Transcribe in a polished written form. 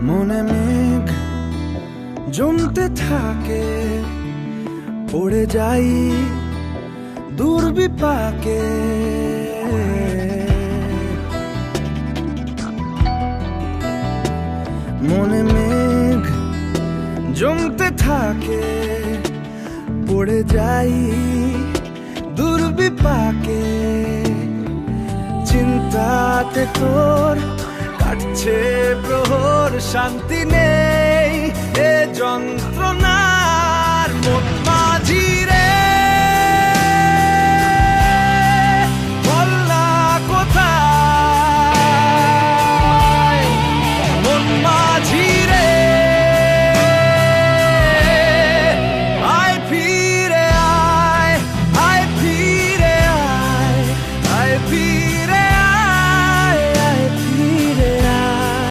মনে মেঘ জমতে থাকে, পড়ে যাই দুর্বিপাকে। মনে মেঘ জমতে থাকে, পড়ে যাই দুর্বিপাকে। চিন্তাতে তোর কাটছে প্রহর, শান্তি নেই এ যন্ত্রণার মধ্যে।